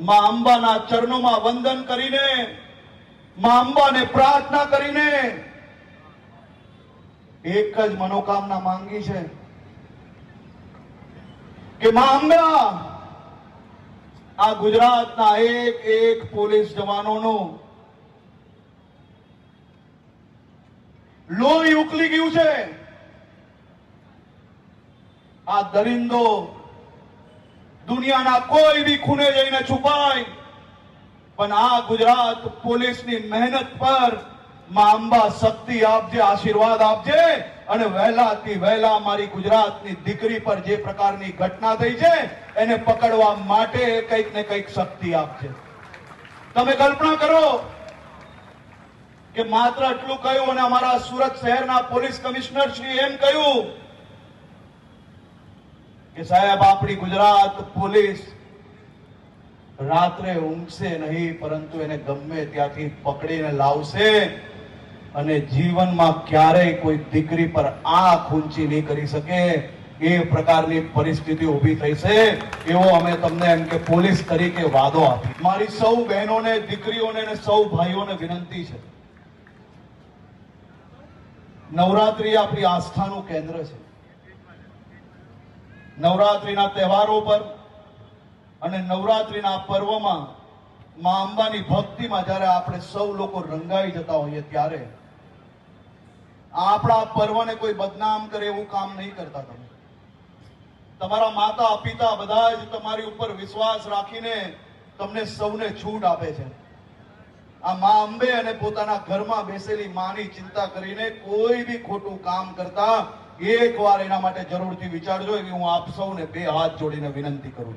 માં અંબાના ચરણોમાં વંદન કરીને, માં અંબાને પ્રાર્થના કરીને એક જ મનોકામના માંગી છે કે માં અંબા આ ગુજરાતના એક એક પોલીસ જવાનોનું લોહી ઉકલી ગયું છે. આ દરિંદો દુનિયાના કોઈ બી ખૂણે જઈને છુપાય, પણ આ ગુજરાત પોલીસની મહેનત પર માં અંબા શક્તિ આપજે, આશીર્વાદ આપજે અને વહેલાથી વહેલા મારી ગુજરાતની દીકરી પર જે પ્રકારની ઘટના થઈ છે એને પકડવા માટે કંઈક ને કંઈક શક્તિ આપજે. તમે કલ્પના કરો કે માત્ર એટલું કહ્યું અને અમારા સુરત શહેરના પોલીસ કમિશનર શ્રી એમ કહ્યું કે સાહેબ આપણી ગુજરાત પોલીસ રાત્રે ઊંઘશે નહીં, પરંતુ એને ગમે ત્યાંથી પકડીને લાવશે અને જીવનમાં ક્યારેય કોઈ દીકરી પર આંખ ઊંચી નહીં કરી શકે એ પ્રકારની પરિસ્થિતિ ઊભી થઈ છે. એવો અમે તમને એમ કે પોલીસ તરીકે વાદો આપી. મારી સૌ બહેનોને, દીકરીઓને અને સૌ ભાઈઓને વિનંતી છે, નવરાત્રી આપણી આસ્થાનું કેન્દ્ર છે. નવરાત્રીના તહેવારો પર અને નવરાત્રીના પર્વમાં માં અંબાની ભક્તિમાં જ્યારે આપણે સૌ લોકો રંગાઈ જતા હોઈએ ત્યારે આપણા પર્વને કોઈ બદનામ કરે એવું કામ નહીં કરતા. તમે તમારા માતા પિતા બધા જ તમારી ઉપર વિશ્વાસ રાખીને તમને સૌને છૂટ આપે છે. આ માં અંબે અને પોતાના ઘરમાં બેસેલી માની ચિંતા કરીને કોઈ બી ખોટું કામ કરતા એકવાર એના માટે જરૂરથી વિચારજો એવી હું આપ સૌને બે હાથ જોડીને વિનંતી કરું છું.